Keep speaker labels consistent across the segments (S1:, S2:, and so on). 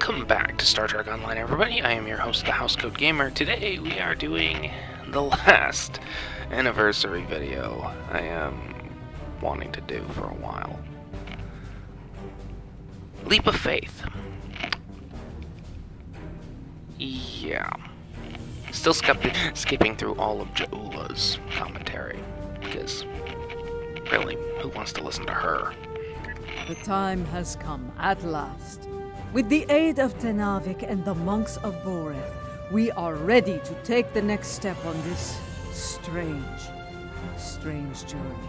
S1: Welcome back to Star Trek Online, everybody. I am your host, the Housecode Gamer. Today we are doing the last anniversary video I am wanting to do for a while. Leap of Faith. Yeah. Still skipping through all of Ja'ula's commentary, because really, who wants to listen to her?
S2: The time has come, at last. With the aid of Tenavik and the monks of Boreth, we are ready to take the next step on this strange journey.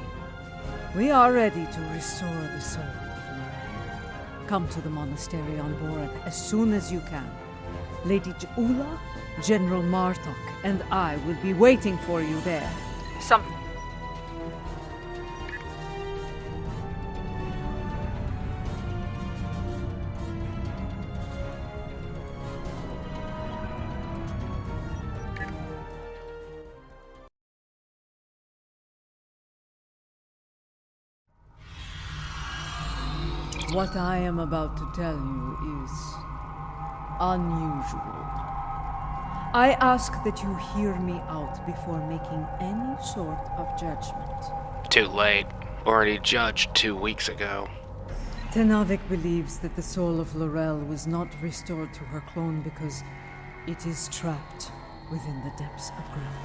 S2: We are ready to restore the soul of Lorraine. Come to the monastery on Boreth as soon as you can. Lady Ja'ula, General Martok, and I will be waiting for you there. What I am about to tell you is unusual. I ask that you hear me out before making any sort of judgment.
S1: Too late. Already judged 2 weeks ago.
S2: Tenavik believes that the soul of Laurel was not restored to her clone because it is trapped within the depths of ground.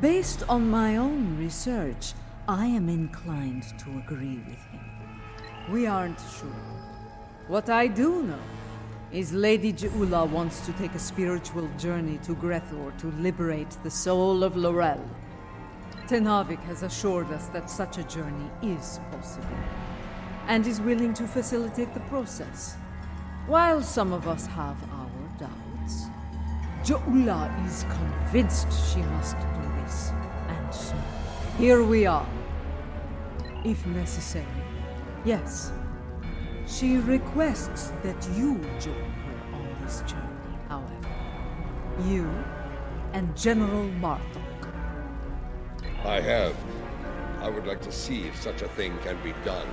S2: Based on my own research, I am inclined to agree with him. We aren't sure. What I do know is Lady Ja'ula wants to take a spiritual journey to Grethor to liberate the soul of Laurel. Tenavik has assured us that such a journey is possible, and is willing to facilitate the process. While some of us have our doubts, Ja'ula is convinced she must do this, and so here we are. If necessary, yes, she requests that you join her on this journey, however. You and General Martok.
S3: I would like to see if such a thing can be done.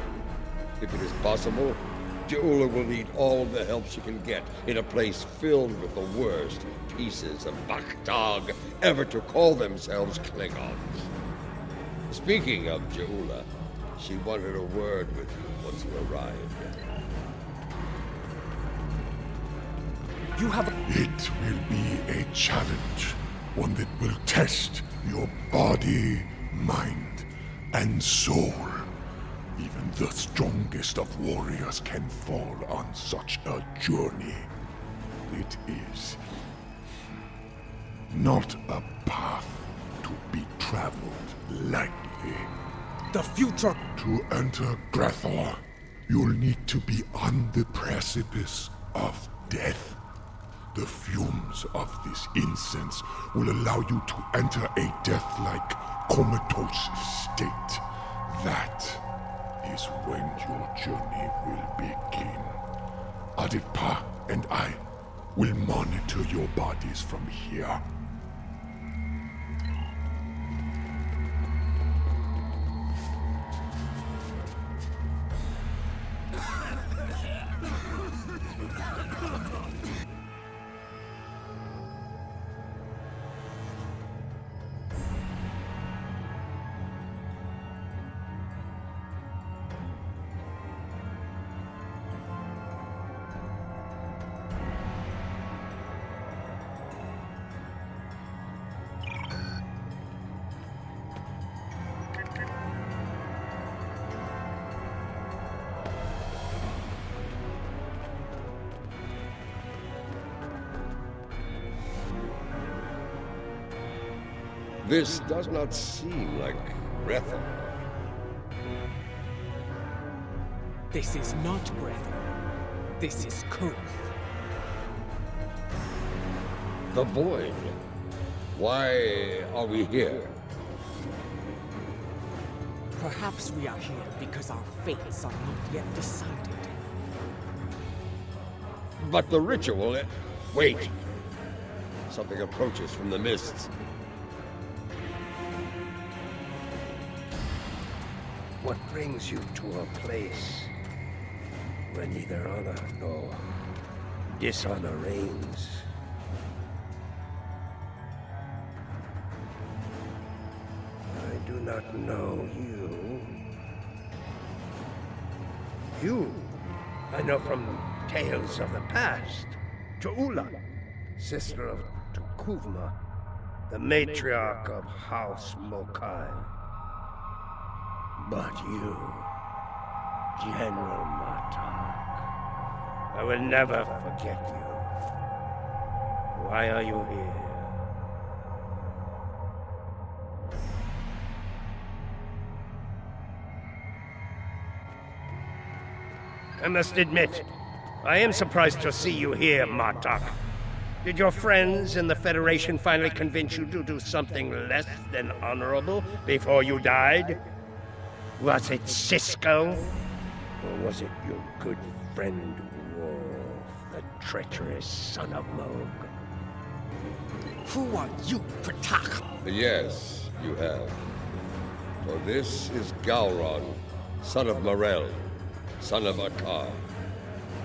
S3: If it is possible, Ja'ula will need all the help she can get in a place filled with the worst pieces of Bakhtag ever to call themselves Klingons. Speaking of Ja'ula, she wanted a word with you once you arrived.
S4: It will be a challenge, one that will test your body, mind, and soul. Even the strongest of warriors can fall on such a journey. It is not a path to be traveled lightly.
S5: The future!
S4: To enter Grethor, you'll need to be on the precipice of death. The fumes of this incense will allow you to enter a death-like, comatose state. That is when your journey will begin. Aditpa and I will monitor your bodies from here.
S3: This does not seem like Grethor.
S5: This is not Grethor. This is Hur'q.
S3: The Void. Why are we here?
S5: Perhaps we are here because our fates are not yet decided.
S3: But the ritual... Wait! Something approaches from the mists.
S6: What brings you to a place where neither honor nor dishonor reigns. I do not know you. You, I know from tales of the past. Ja'ula, sister of Tukuvma, the matriarch of House Mokai. But you, General Martok, I will never forget you. Why are you here? I must admit, I am surprised to see you here, Martok. Did your friends in the Federation finally convince you to do something less than honorable before you died? Was it Cisco? Or was it your good friend Worf, the treacherous son of Moog?
S5: Who are you, Pratak?
S3: Yes, you have. For this is Gowron, son of Morel, son of Akar.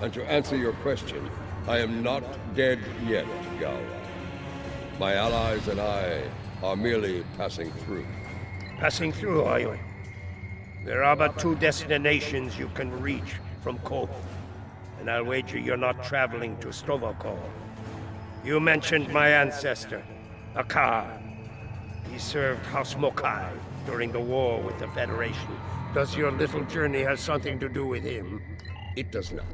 S3: And to answer your question, I am not dead yet, Gowron. My allies and I are merely passing through.
S6: Passing through, are you? There are but two destinations you can reach from Koth, and I'll wager you're not traveling to Stovokor. You mentioned my ancestor, Akar. He served House Mokai during the war with the Federation. Does your little journey have something to do with him?
S3: It does not.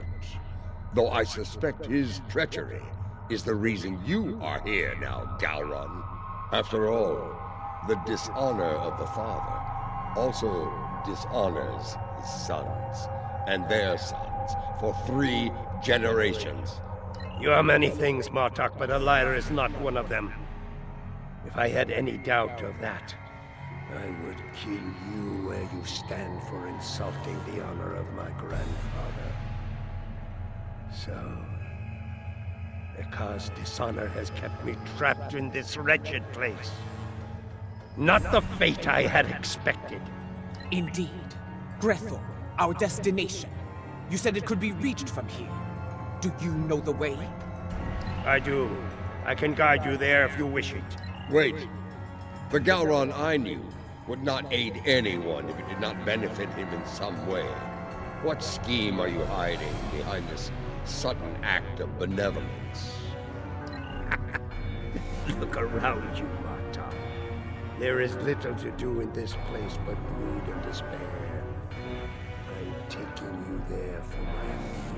S3: Though I suspect his treachery is the reason you are here now, Gowron. After all, the dishonor of the father also dishonors his sons and their sons for 3 generations.
S6: You are many things, Martok, but a liar is not one of them. If I had any doubt of that, I would kill you where you stand for insulting the honor of my grandfather. So, because dishonor has kept me trapped in this wretched place. Not the fate I had expected.
S5: Indeed. Grethor, our destination. You said it could be reached from here. Do you know the way?
S6: I do. I can guide you there if you wish it.
S3: Wait. The Gowron I knew would not aid anyone if it did not benefit him in some way. What scheme are you hiding behind this sudden act of benevolence?
S6: Look around you, Martok. There is little to do in this place but brood and despair. I'm taking you there for my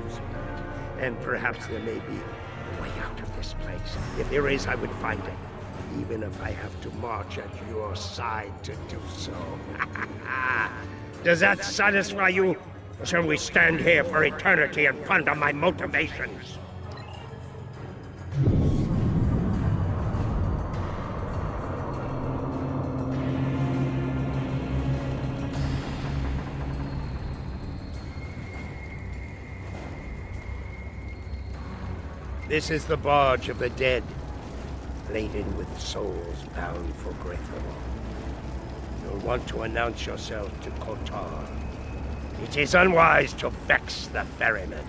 S6: amusement. And perhaps there may be a way out of this place. If there is, I would find it. Even if I have to march at your side to do so. Does that satisfy you? Or shall we stand here for eternity and ponder my motivations? This is the barge of the dead, laden with souls bound for Grethor. You'll want to announce yourself to Kotar. It is unwise to vex the ferryman.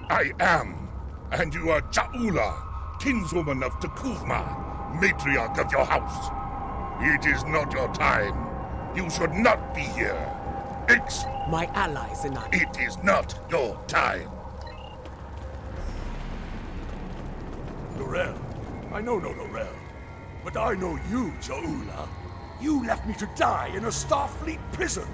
S4: I am, and you are Ja'ula, kinswoman of Tukuvma, matriarch of your house. It is not your time. You should not be here.
S5: My allies and I...
S4: It is not your time.
S7: Lorel. I know no Lorel. But I know you, Ja'ula. You left me to die in a Starfleet prison.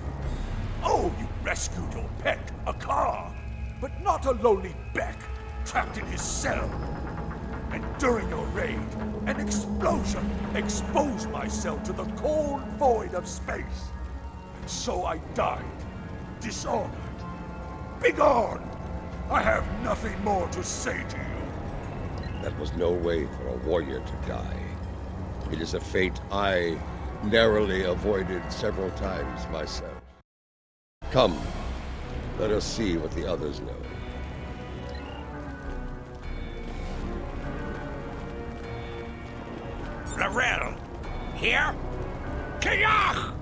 S7: Oh, you rescued your pet, Akar. But not a lowly Beck, trapped in his cell. And during your raid, an explosion exposed myself to the cold void of space. And so I died, dishonored. Begone! I have nothing more to say to you.
S3: That was no way for a warrior to die. It is a fate I narrowly avoided several times myself. Come, let us see what the others know.
S6: Lorel! Here? Kiyach!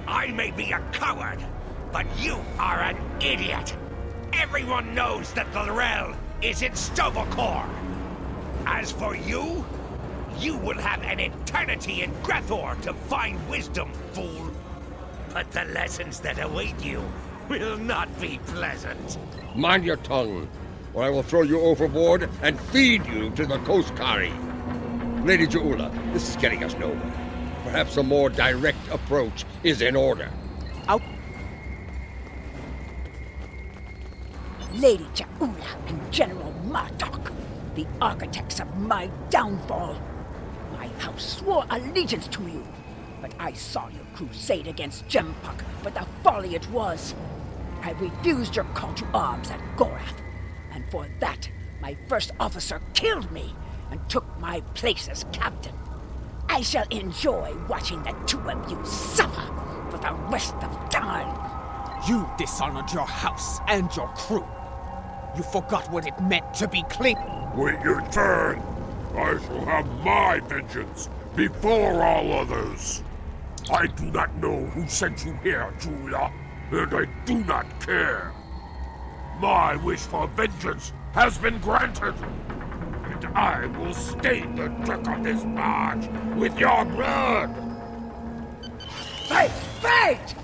S8: I may be a coward, but you are an idiot. Everyone knows that the Lorel is in Sto-vo-kor. As for you, you will have an eternity in Grethor to find wisdom, fool. But the lessons that await you will not be pleasant.
S3: Mind your tongue, or I will throw you overboard and feed you to the Koskari. Lady Ja'ula, this is getting us nowhere. Perhaps a more direct approach is in order.
S5: Out.
S9: Lady Ja'ula and General Martok, the architects of my downfall. My house swore allegiance to you, but I saw your crusade against Jem'hadar for the folly it was. I refused your call to arms at Gorath, and for that, my first officer killed me and took my place as captain. I shall enjoy watching the two of you suffer for the rest of time.
S5: You dishonored your house and your crew. You forgot what it meant to be clean.
S4: Wait your turn. I shall have my vengeance before all others. I do not know who sent you here, Julia, and I do not care. My wish for vengeance has been granted, and I will stain the deck of this barge with your blood.
S9: Fight! Fight!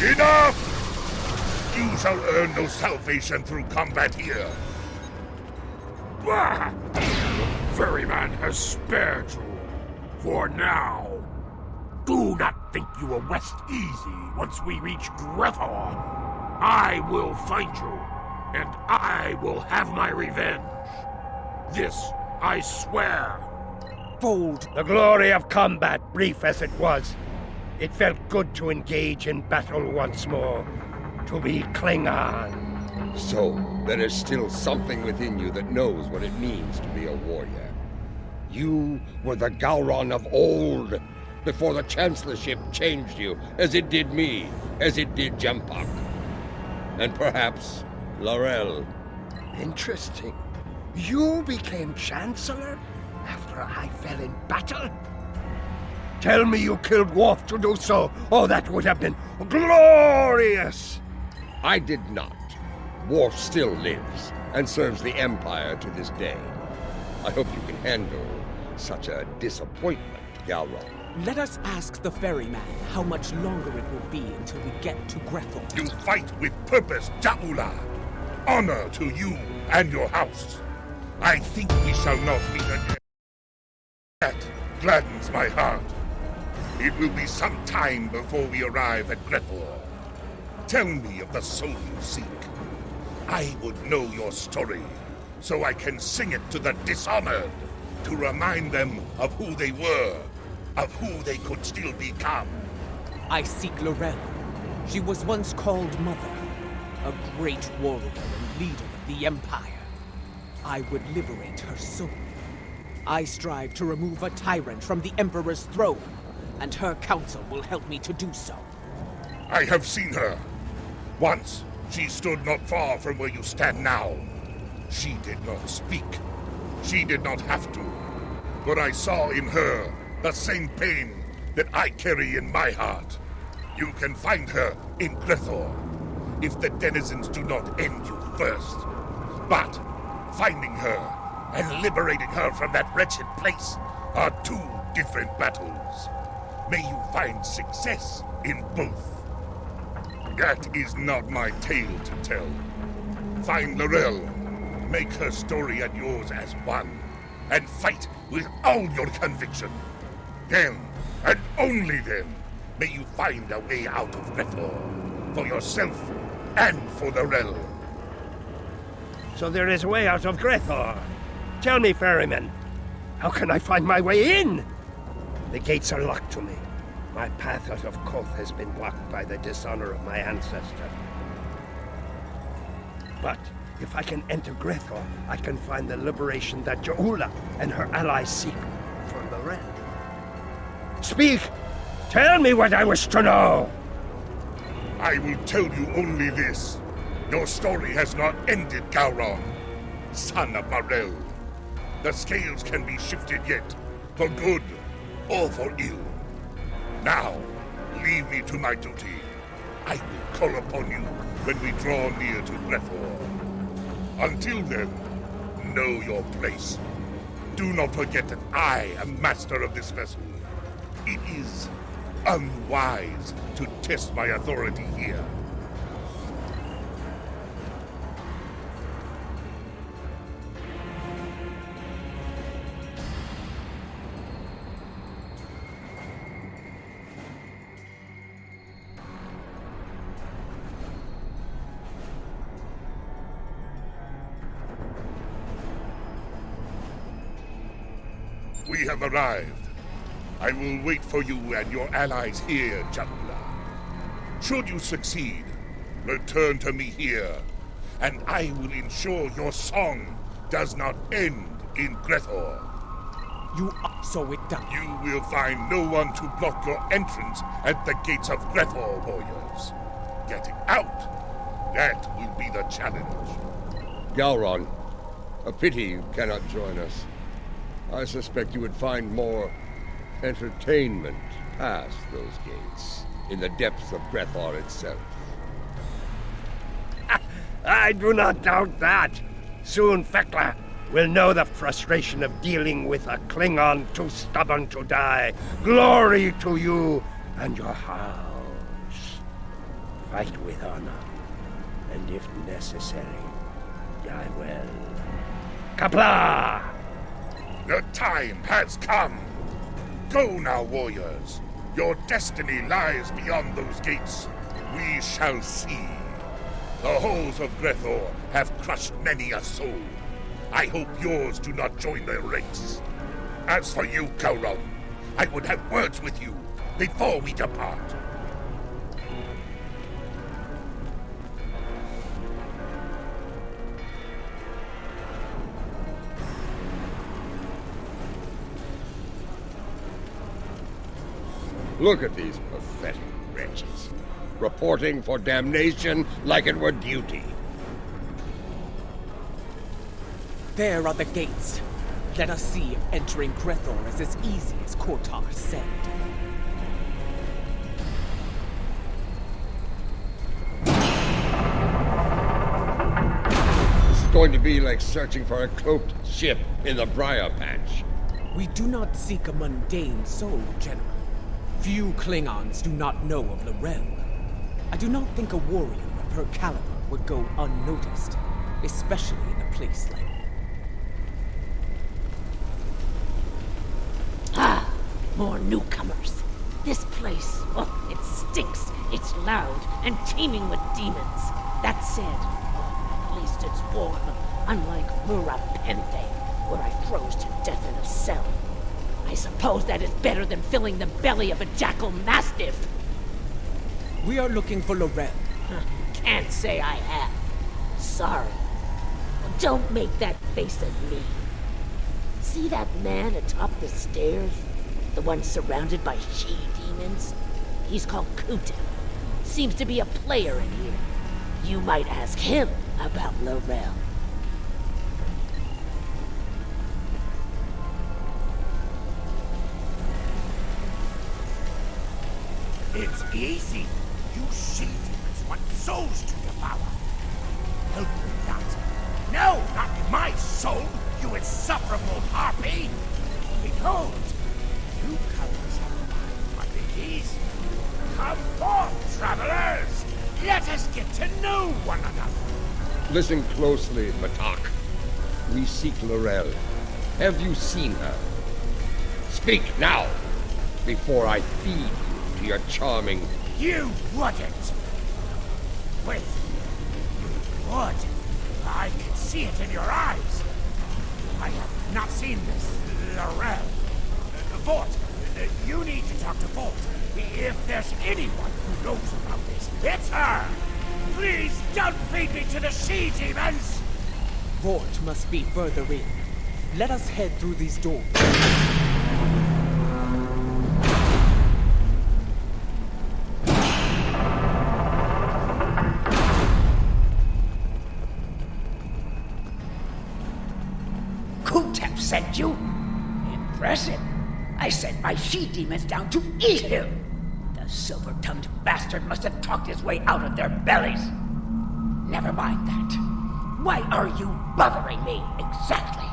S4: Enough! You shall earn no salvation through combat here. Bah! The ferryman has spared you. For now. Do not think you will rest easy once we reach Grethor. I will find you, and I will have my revenge. This I swear.
S5: Bold.
S6: The glory of combat, brief as it was. It felt good to engage in battle once more. To be Klingon.
S3: So, there is still something within you that knows what it means to be a warrior. You were the Gowron of old, before the Chancellorship changed you, as it did me, as it did Jem'hadar. And perhaps Laurel.
S6: Interesting. You became Chancellor after I fell in battle? Tell me you killed Worf to do so. Oh, that would have been glorious!
S3: I did not. Worf still lives, and serves the Empire to this day. I hope you can handle such a disappointment, Galron.
S5: Let us ask the ferryman how much longer it will be until we get to Grethor.
S4: You fight with purpose, Ja'ula. Honor to you and your house. I think we shall not meet again. That gladdens my heart. It will be some time before we arrive at Grethor. Tell me of the soul you seek. I would know your story, so I can sing it to the dishonored, to remind them of who they were, of who they could still become.
S5: I seek Laurel. She was once called Mother, a great warrior and leader of the Empire. I would liberate her soul. I strive to remove a tyrant from the Emperor's throne, and her counsel will help me to do so.
S4: I have seen her. Once, she stood not far from where you stand now. She did not speak. She did not have to. But I saw in her the same pain that I carry in my heart. You can find her in Grethor, if the denizens do not end you first. But finding her and liberating her from that wretched place are two different battles. May you find success in both. That is not my tale to tell. Find Laurel, make her story and yours as one, and fight with all your conviction. Then, and only then, may you find a way out of Grethor, for yourself and for Laurel.
S6: So there is a way out of Grethor. Tell me, ferryman, how can I find my way in? The gates are locked to me. My path out of Koth has been blocked by the dishonor of my ancestor. But If I can enter Grethor, I can find the liberation that Ja'ula and her allies seek for Lorel. Speak! Tell me what I wish to know!
S4: I will tell you only this. Your story has not ended, Gowron, son of Marel. The scales can be shifted yet, for good or for ill. Now, leave me to my duty. I will call upon you when we draw near to Grethor. Until then, know your place. Do not forget that I am master of this vessel. It is unwise to test my authority here. We have arrived. I will wait for you and your allies here, Ja'ula. Should you succeed, return to me here, and I will ensure your song does not end in Grethor.
S5: You are so it done.
S4: You will find no one to block your entrance at the gates of Grethor, warriors. Getting out, that will be the challenge.
S3: Gowron, a pity you cannot join us. I suspect you would find more entertainment past those gates, in the depths of Grethor itself.
S6: I do not doubt that. Soon Fekla will know the frustration of dealing with a Klingon too stubborn to die. Glory to you and your house. Fight with honor, and if necessary, die well. Kapla!
S4: The time has come. Go now, warriors. Your destiny lies beyond those gates. We shall see. The halls of Grethor have crushed many a soul. I hope yours do not join their ranks. As for you, Gowron, I would have words with you before we depart.
S3: Look at these pathetic wretches, reporting for damnation like it were duty.
S5: There are the gates. Let us see if entering Grethor is as easy as Kortar said.
S3: This is going to be like searching for a cloaked ship in the briar patch.
S5: We do not seek a mundane soul, General. Few Klingons do not know of Lorel. I do not think a warrior of her caliber would go unnoticed, especially in a place like
S10: Ah, more newcomers. This place, oh, it stinks. It's loud and teeming with demons. That said, oh, at least it's warm, unlike Murapente, where I froze to death in a cell. I suppose that is better than filling the belly of a jackal mastiff.
S5: We are looking for Lorel.
S10: Can't say I have. Sorry. Well, don't make that face at me. See that man atop the stairs? The one surrounded by she-demons? He's called Kuta. Seems to be a player in here. You might ask him about Lorel.
S8: It's easy. You she-demons want souls to devour. Help me not. No, not my soul, you insufferable harpy! Behold, newcomers of my ladies. Come forth, travelers! Let us get to know one another.
S3: Listen closely, Matak. We seek Lorel. Have you seen her? Speak now, before I feed you to your charming...
S8: You wouldn't. Wait. You would. I can see it in your eyes. I have not seen this Lorel. Vought, you need to talk to Vought. If there's anyone who knows about this, it's her. Please don't feed me to the she-demons.
S5: forge must be further in. Let us head through these doors.
S9: Kutep sent you? Impressive. I sent my she-demons down to eat him. The silver-tongued bastard must have talked his way out of their bellies. Never mind that. Why are you bothering me, exactly?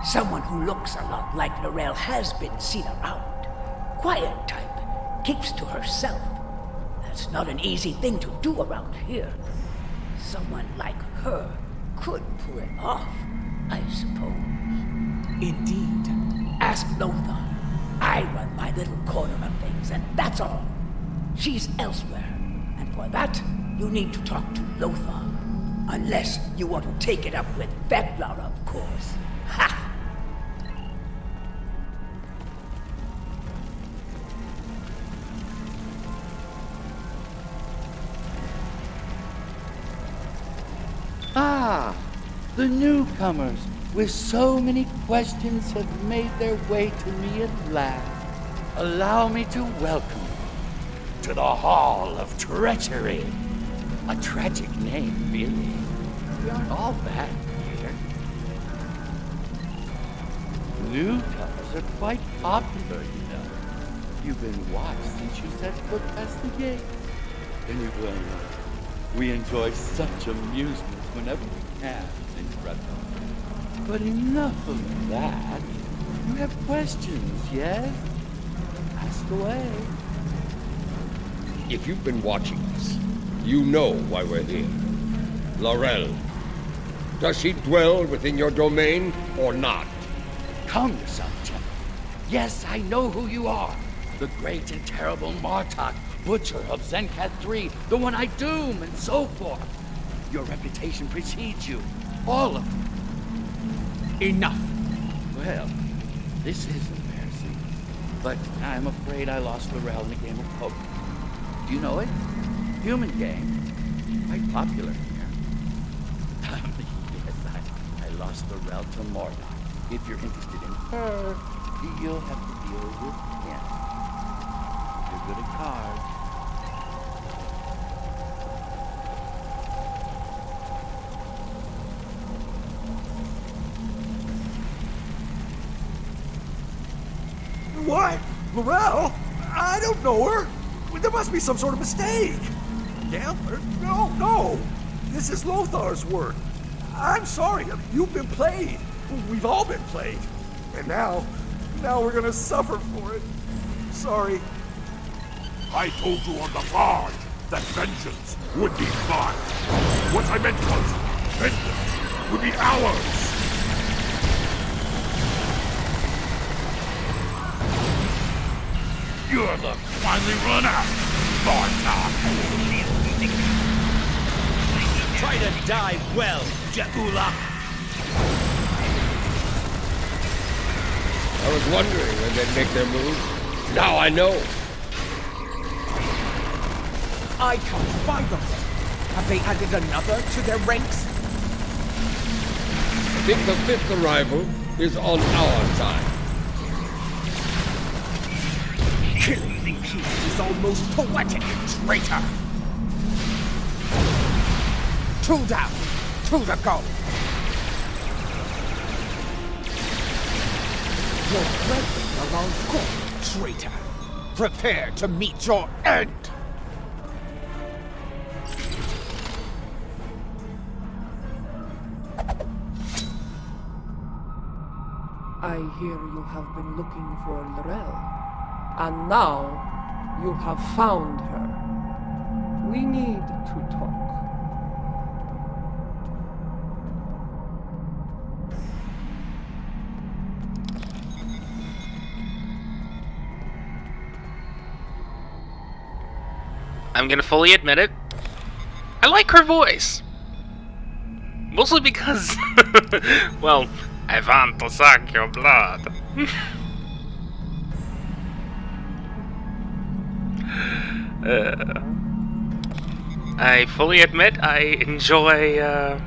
S9: Someone who looks a lot like Laurel has been seen around. Quiet type, keeps to herself. That's not an easy thing to do around here. Someone like her could pull it off, I suppose.
S5: Indeed.
S9: Ask Lothar. I run my little corner of things, and that's all. She's elsewhere, and for that, you need to talk to Lothar. Unless you want to take it up with Vedcrid, of course. Ha!
S11: Ah, the newcomers with so many questions have made their way to me at last. Allow me to welcome you to the Hall of Treachery. A tragic name, really. We aren't all bad here. Newcomers are quite popular, you know. You've been watched since you set foot past the gate. And you've learned we enjoy such amusement whenever we can in Redux. But enough of that. You have questions, yes? Ask away.
S3: If you've been watching us, you know why we're here. Laurel. Does she dwell within your domain or not?
S11: Calm yourself, Jem'hadar. Yes, I know who you are. The great and terrible Martok, Butcher of Zenkath 3, the one I doom, and so forth. Your reputation precedes you. All of you.
S5: Enough.
S11: Well, this is embarrassing. But I'm afraid I lost Laurel in a game of poker. Do you know it? Human game. Quite popular here. Yes, I lost Laurel to Mordok. If you're interested in her, you'll have to deal with him. You're good at cards.
S7: What? Laurel? I don't know her. There must be some sort of mistake. Gambler? No. This is Lothar's work. I'm sorry. You've been played. We've all been played. And now we're gonna suffer for it. Sorry.
S4: I told you on the barge that vengeance would be mine. What I meant was, vengeance would be ours. You're the finally run out, Bartok.
S8: Try to die well, Ja'ula.
S3: I was wondering when they'd make their move. Now I know.
S5: I count 5 of them. Have they added another to their ranks?
S3: I think the 5th arrival is on our side.
S5: Killing the Hive is almost poetic, traitor! 2 down, 2 to go! Your brethren are on court, traitor! Prepare to meet your end!
S12: I hear you have been looking for Laurel. And now, you have found her. We need to talk.
S1: I'm gonna fully admit it. I like her voice. Mostly because, well, I want to suck your blood. I fully admit I enjoy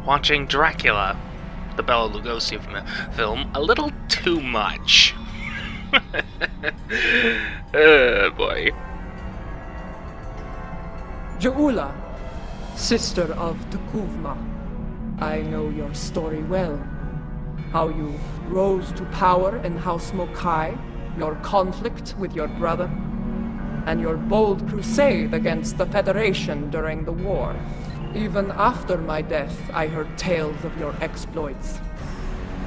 S1: watching Dracula the Bela Lugosi film a little too much. Oh boy.
S12: Ja'ula, sister of T'Kuvma, I know your story well. How you rose to power in House Mokai, your conflict with your brother, and your bold crusade against the Federation during the war. Even after my death, I heard tales of your exploits.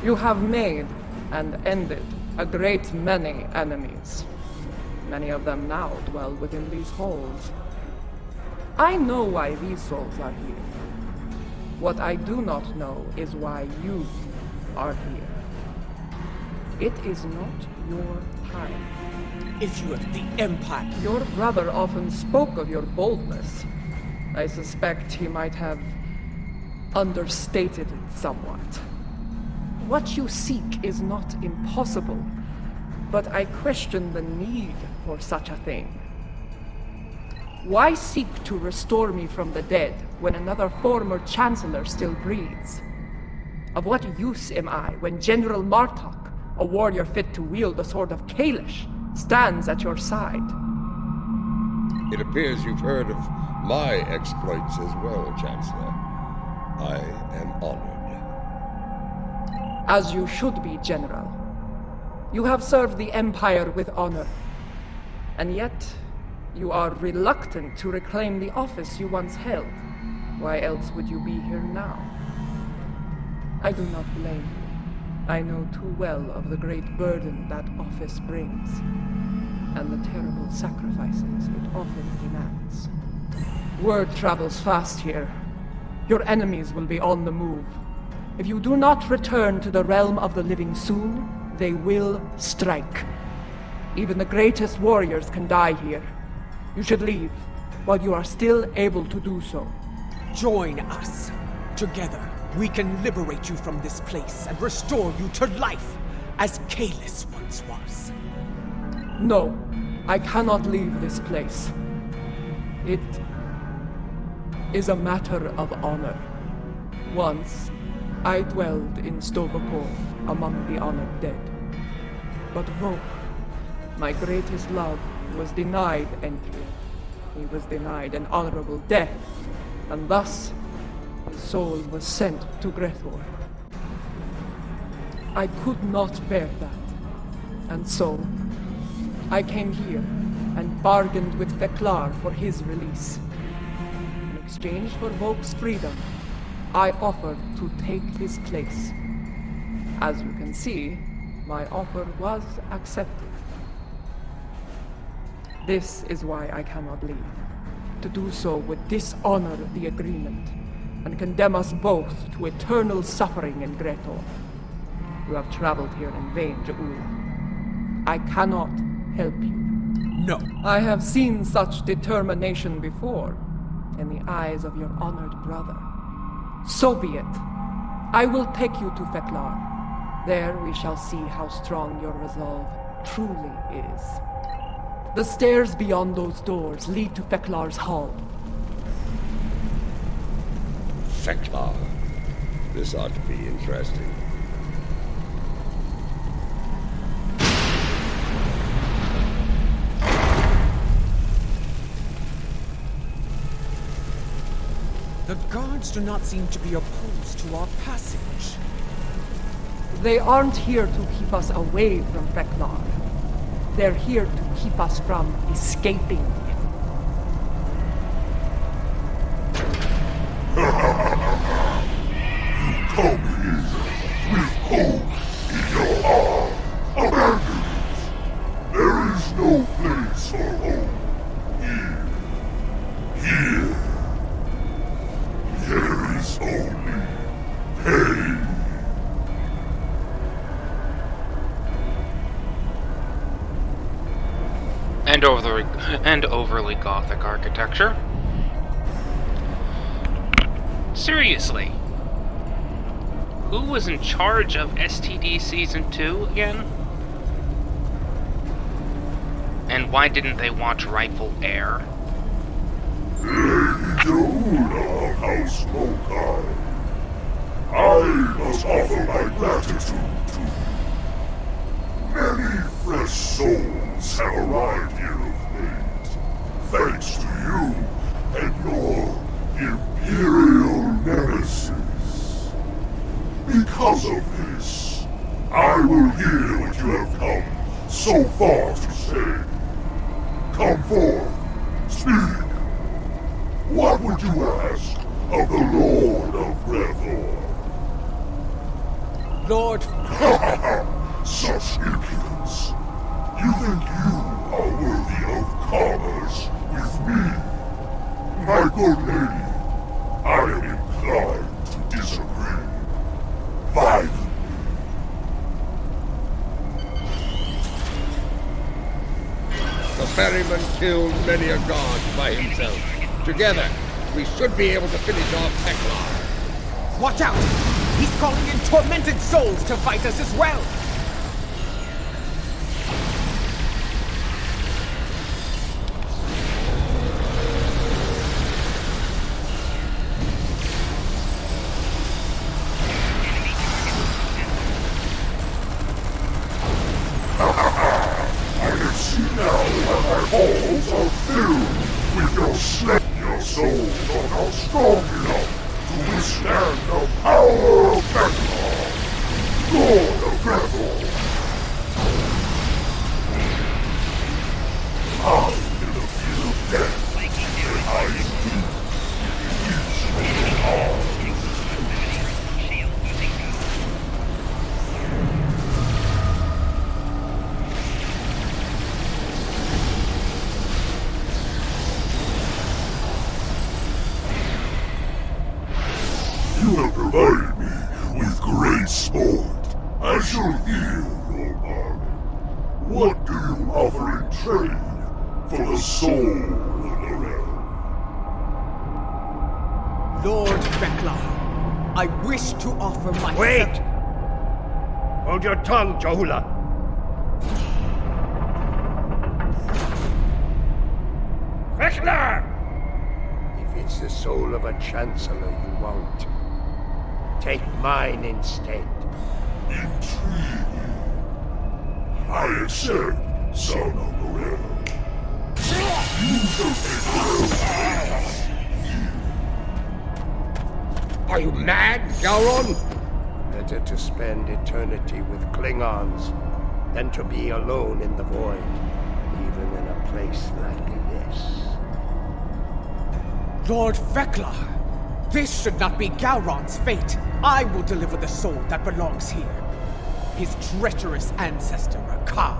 S12: You have made and ended a great many enemies. Many of them now dwell within these halls. I know why these souls are here. What I do not know is why you are here. It is not your time.
S5: If you have the Empire...
S12: Your brother often spoke of your boldness. I suspect he might have understated it somewhat. What you seek is not impossible, but I question the need for such a thing. Why seek to restore me from the dead when another former Chancellor still breathes? Of what use am I when General Martok, a warrior fit to wield the sword of Kalish, stands at your side?
S3: It appears you've heard of my exploits as well, Chancellor. I am honored.
S12: As you should be, General. You have served the Empire with honor. And yet, you are reluctant to reclaim the office you once held. Why else would you be here now? I do not blame you. I know too well of the great burden that office brings, and the terrible sacrifices it often demands. Word travels fast here. Your enemies will be on the move. If you do not return to the realm of the living soon, they will strike. Even the greatest warriors can die here. You should leave, while you are still able to do so.
S5: Join us. Together, we can liberate you from this place and restore you to life, as Kalis once was.
S12: No, I cannot leave this place. It is a matter of honor. Once, I dwelled in Stovokor among the honored dead. But Vok, my greatest love, was denied entry. He was denied an honorable death, and thus his soul was sent to Grethor. I could not bear that, and so I came here and bargained with Veklar for his release. In exchange for Vok's freedom, I offered to take his place. As you can see, my offer was accepted. This is why I cannot leave. To do so would dishonor the agreement, and condemn us both to eternal suffering in Grethor. You have traveled here in vain, Ja'ula. I cannot help you.
S5: No.
S12: I have seen such determination before, in the eyes of your honored brother. So be it. I will take you to Veklar. There we shall see how strong your resolve truly is. The stairs beyond those doors lead to Veklar's hall.
S3: Veklar. This ought to be interesting.
S5: The guards do not seem to be opposed to our passage.
S12: They aren't here to keep us away from Veklar. They're here to keep us from escaping.
S4: Come here with hope in your heart. Abandoned. There is no place for hope. Here. There is only pain.
S1: And overly gothic architecture. Seriously. Who was in charge of STD Season 2 again? And why didn't they watch Rightful Heir?
S4: Lady Ja'ula of House Mokai. I must offer my gratitude to you. Many fresh souls have arrived here of late, thanks to you and your Imperial nemesis. Because of this, I will hear what you have come so far to say. Come forth, speak. What would you ask of the Lord of Rethor?
S5: Lord...
S4: Such impudence. You think you are worthy of commerce with me? My good lady, I am inclined to disagree. Violently.
S3: The ferryman killed many a god by himself. Together, we should be able to finish off Teklar.
S5: Watch out! He's calling in tormented souls to fight us as well!
S4: I can see now that my halls are filled with your snake. Your souls are not strong enough to withstand the power of Vedcrid, Lord of Rethor. I in the field of death, and I in peace. Each of our You have provided me with great sport. I shall hear your bargain. What do you offer in trade for the soul of the realm?
S5: Lord Veklar, I wish to offer my...
S6: Wait! Hold your tongue, Jahula. Veklar! If it's the soul of a Chancellor you want, take mine instead.
S4: Intriguing. I accept, son of the realm. You shall take
S6: Are you mad, Gowron? Better to spend eternity with Klingons than to be alone in the void, even in a place like this.
S5: Lord Veklar! This should not be Gowron's fate. I will deliver the soul that belongs here. His treacherous ancestor, Akar.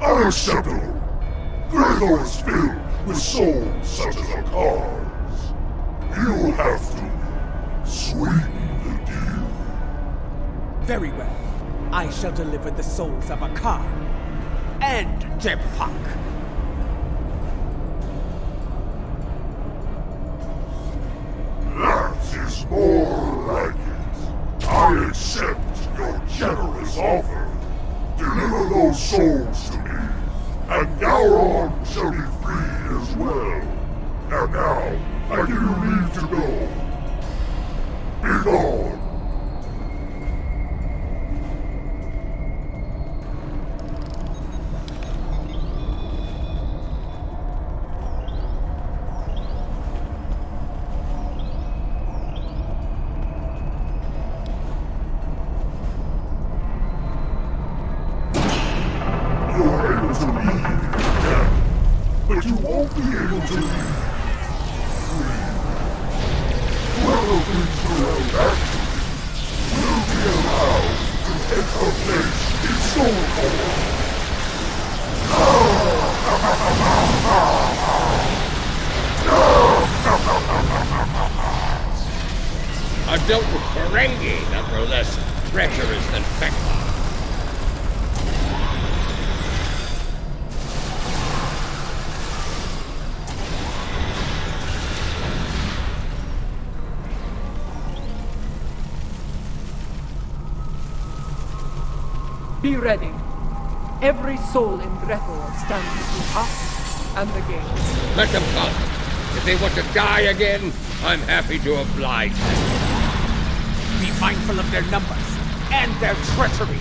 S4: Unacceptable! Rethor is filled with souls such as Akar's. You have to sweeten the deal.
S5: Very well. I shall deliver the souls of Akar and Jem'hadar.
S4: That is more like it. I accept your generous offer. Deliver those souls to me, and Gowron shall be free as well. And now, I give you leave to go. Be gone. You're able to leave, yeah, but you won't be able to leave free. Whoever brings the realm back will be allowed to take her place in Soul Core.
S3: I've dealt with Ferengi that were less treacherous than Veklar.
S12: Be ready. Every soul in Rethor stands between us and the gates.
S3: Let them come. If they want to die again, I'm happy to oblige them.
S5: Be mindful of their numbers and their treachery.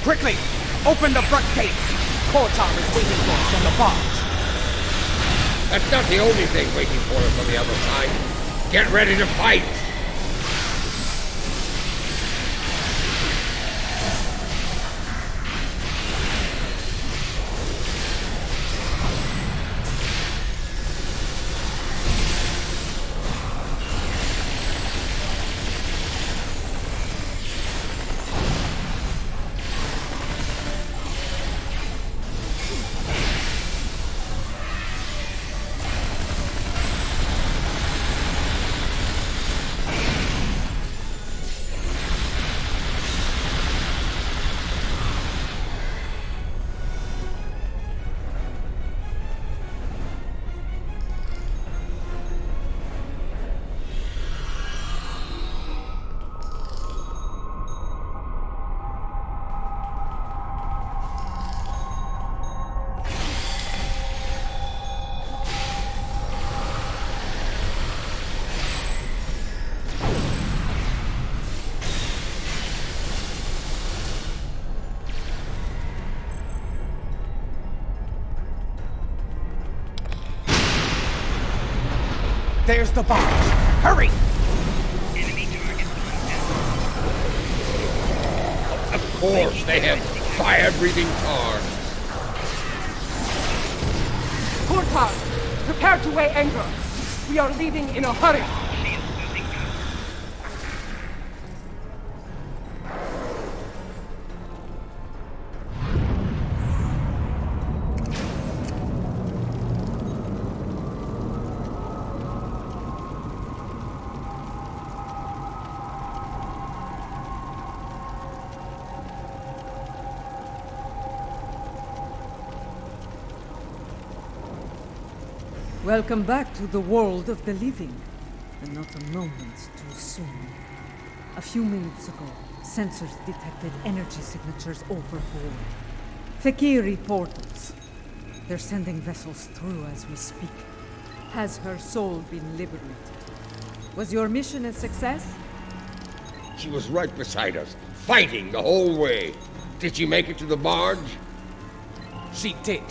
S5: Quickly! Open the front gates! Kurtzman is waiting for us on the barge.
S3: That's not the only thing waiting for us on the other side. Get ready to fight!
S5: There's the barge. Hurry!
S3: Of course, they have fire-breathing cars.
S12: Kurtzman, prepare to weigh anchor. We are leaving in a hurry.
S2: Welcome back to the world of the living, and not a moment too soon. A few minutes ago, sensors detected energy signatures overboard. Vedcrid portals. They're sending vessels through as we speak. Has her soul been liberated? Was your mission a success?
S3: She was right beside us, fighting the whole way. Did she make it to the barge?
S5: She did.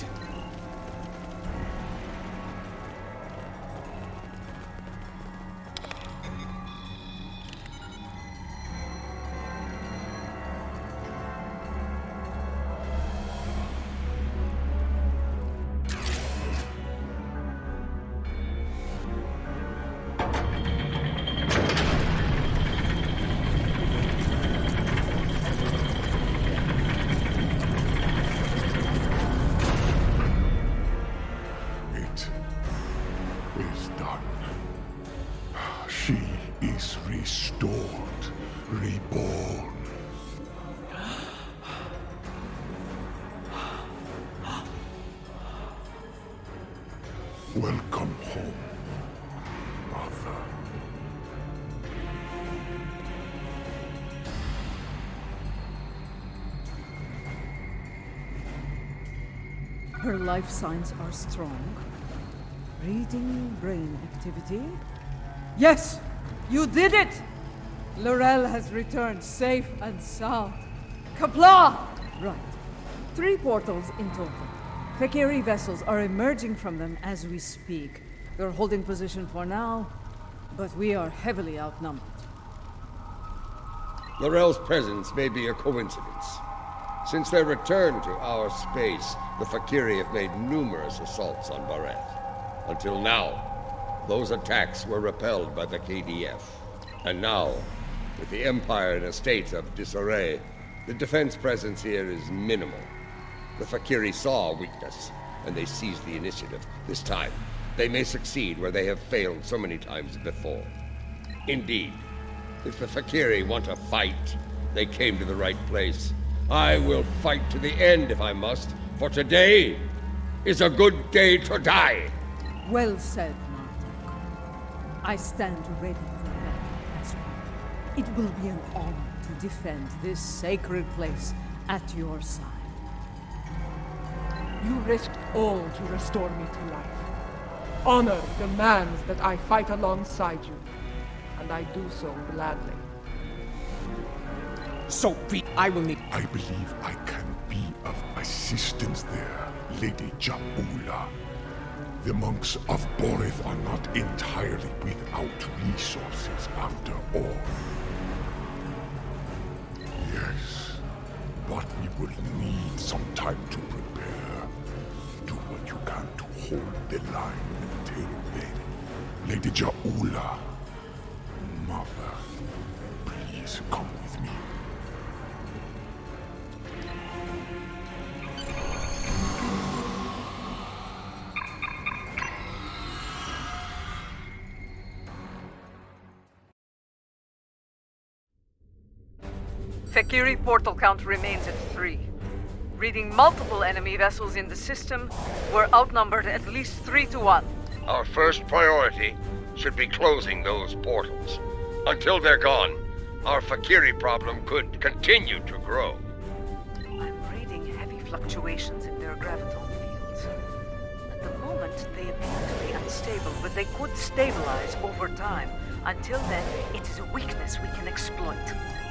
S4: She is restored, reborn. Welcome home, Mother.
S2: Her life signs are strong. Reading brain activity. Yes! You did it! Laurel has returned safe and sound. Kapla! Right. 3 portals in total. Vedcrid vessels are emerging from them as we speak. They're holding position for now. but we are heavily outnumbered.
S3: Lorel's presence may be a coincidence. Since their return to our space, the Fakiri have made numerous assaults on Bareth. Until now, those attacks were repelled by the KDF. And now, with the Empire in a state of disarray, the defense presence here is minimal. The Fakiri saw weakness, and they seized the initiative. This time, they may succeed where they have failed so many times before. Indeed, if the Fakiri want to fight, they came to the right place. I will fight to the end if I must, for today is a good day to die.
S2: Well said, Marduk. I stand ready for battle, Ezra. It will be an honor to defend this sacred place at your side.
S12: You risked all to restore me to life. Honor demands that I fight alongside you, and I do so gladly.
S5: So I will need...
S4: I believe I can be of assistance there, Lady Ja'ula. The monks of Boreth are not entirely without resources after all. Yes, but we will need some time to prepare. Do what you can to hold the line until then. Lady Ja'ula, Mother, please come with me.
S13: Fakiri portal count remains at 3. Reading multiple enemy vessels in the system, we're outnumbered at least 3 to 1.
S3: Our first priority should be closing those portals. Until they're gone, our Fakiri problem could continue to grow.
S13: I'm reading heavy fluctuations in their graviton fields. At the moment, they appear to be unstable, but they could stabilize over time. Until then, it is a weakness we can exploit.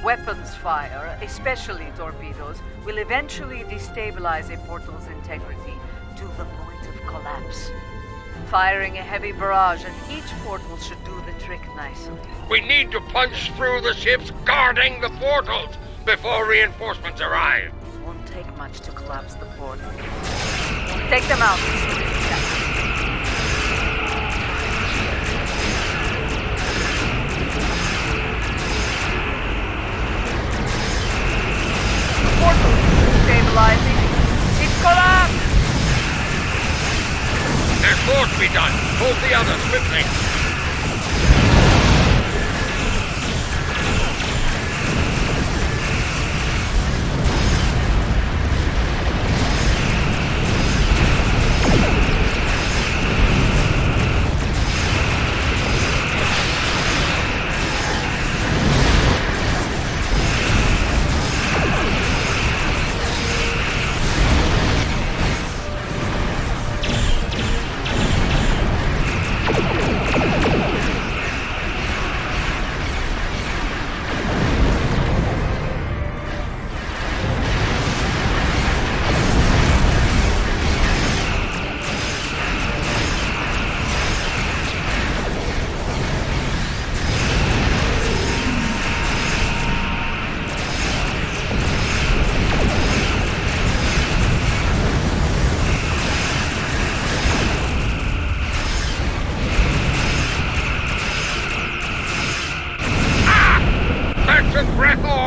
S13: Weapons fire, especially torpedoes, will eventually destabilize a portal's integrity to the point of collapse. Firing a heavy barrage at each portal should do the trick nicely.
S3: We need to punch through the ships guarding the portals before reinforcements arrive.
S13: It won't take much to collapse the portal. Take them out as soon as you can. Portal stabilizing. It's collapsed!
S3: There's more to be done. Hold the others swiftly.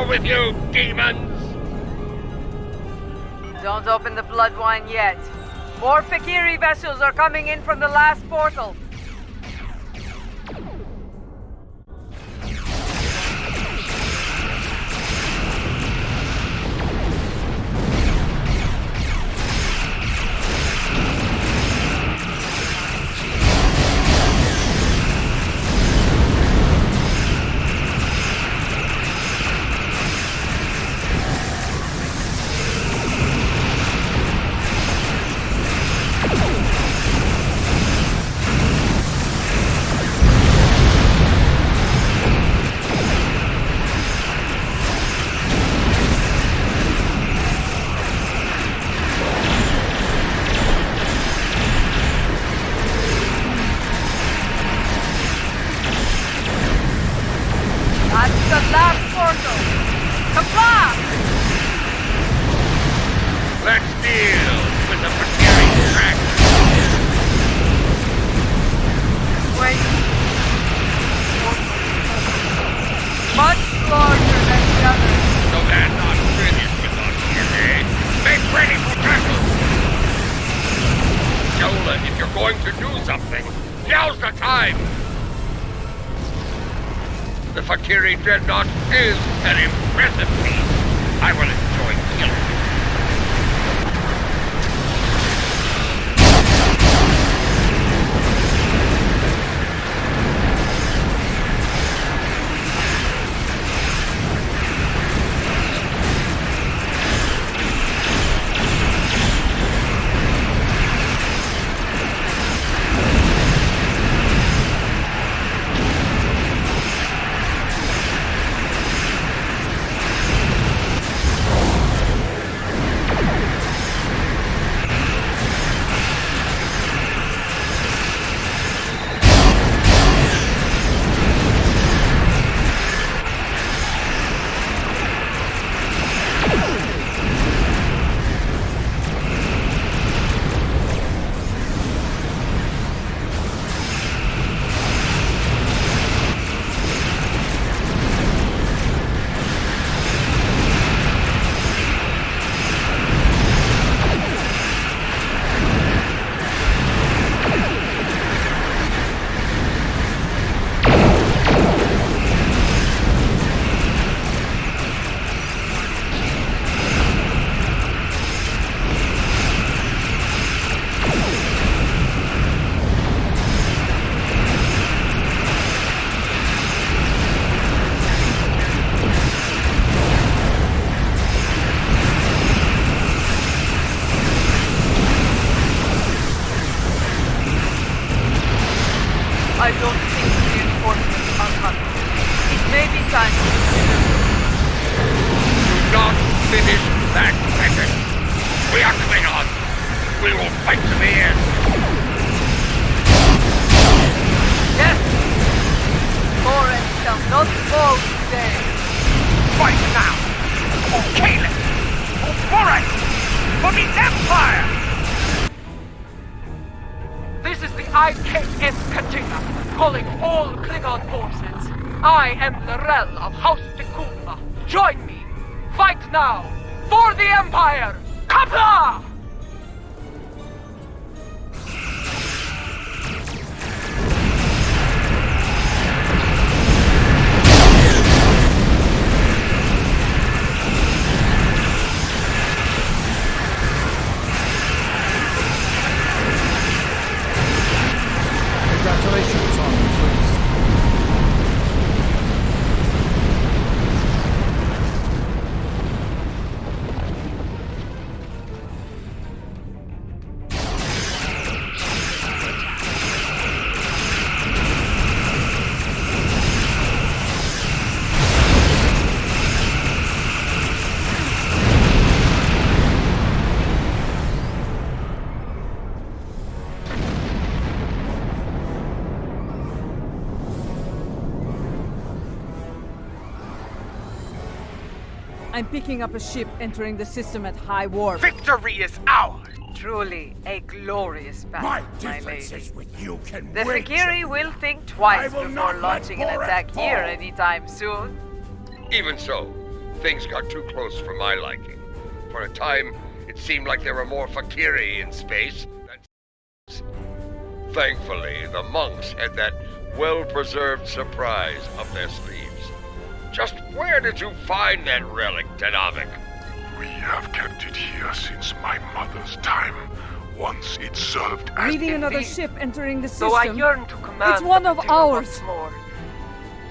S3: With you, demons!
S13: Don't open the blood wine yet. More Fakiri vessels are coming in from the last portal.
S3: The Vakiri Dreadnought is an impressive feat. I will enjoy killing it.
S13: I don't think the reinforcements are coming. It may be time to consider.
S3: Do not finish that sentence. We are Klingons. We will fight to the end.
S13: Yes! Forest shall not fall today.
S8: Fight now! For Caleb! For Boris! For the Empire!
S12: This is the IKS Katina, calling all Klingon forces. I am Lorel of House Tekuma. Join me. Fight now. For the Empire. Kapla!
S14: Congratulations on the first.
S2: I'm picking up a ship entering the system at high warp.
S8: Victory is ours!
S13: Truly a glorious battle,
S7: My
S13: my
S7: differences
S13: lady.
S7: with you can
S13: The
S7: wait.
S13: Vakiri will think twice
S7: I will
S13: before
S7: not let
S13: launching an
S7: Boris
S13: attack
S7: fall.
S13: here anytime soon.
S3: Even so, things got too close for my liking. For a time, it seemed like there were more Vakiri in space than... Thankfully, the monks had that well-preserved surprise up their sleeves. Just where did you find that relic, Tenavik?
S4: We have kept it here since my mother's time. Once it served as...
S2: Reading another
S12: Indeed.
S2: ship entering the
S12: Though I
S2: system.
S12: yearn to command
S2: It's one
S12: the
S2: of
S12: material
S2: ours.
S12: once more.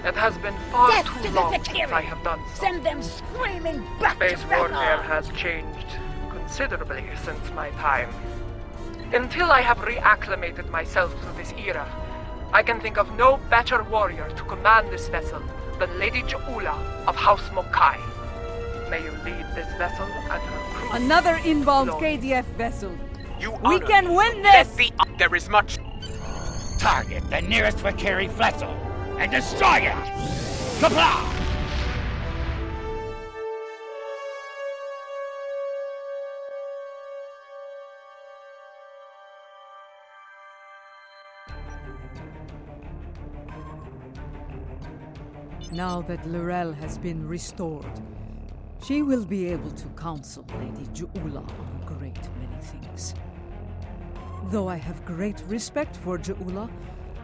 S12: It has been far
S9: Death
S12: too
S9: to the
S12: long
S9: Vakiri!
S12: since I have done so.
S9: Send them screaming back
S12: Space
S9: to
S12: warfare
S9: Redux!
S12: has changed considerably since my time. Until I have reacclimated myself to this era, I can think of no better warrior to command this vessel than Lady Ja'ula of House Mokai. May you lead this vessel and her crew.
S2: Another inbound
S12: Glory.
S2: KDF vessel.
S8: You
S2: We
S8: honor
S2: can
S8: me.
S2: win
S8: Let
S2: this!
S8: the... There is much... Target the nearest Vakiri vessel and destroy it! Kapla!
S2: Now that Lorel has been restored, she will be able to counsel Lady Ja'ula on a great many things. Though I have great respect for Ja'ula,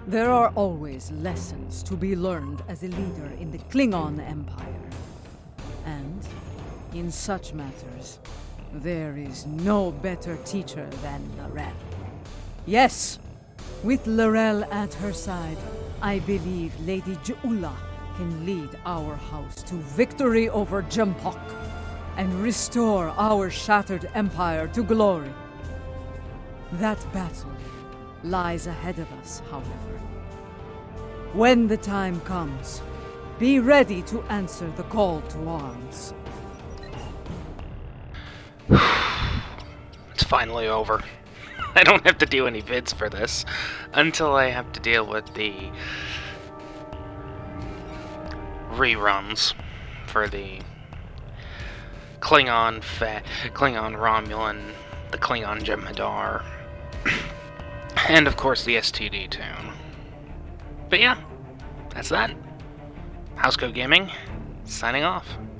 S2: There are always lessons to be learned as a leader in the Klingon Empire. And, in such matters, there is no better teacher than L'Rell. Yes, with L'Rell at her side, I believe Lady Ja'ula can lead our house to victory over Jem'hadar and restore our shattered empire to glory. That battle lies ahead of us, however. When the time comes, be ready to answer the call to arms.
S1: It's finally over. I don't have to do any vids for this until I have to deal with the reruns for the Klingon Romulan, the Klingon Jem'hadar, and of course the STD tune. But yeah, that's that. Housecode Gaming, signing off.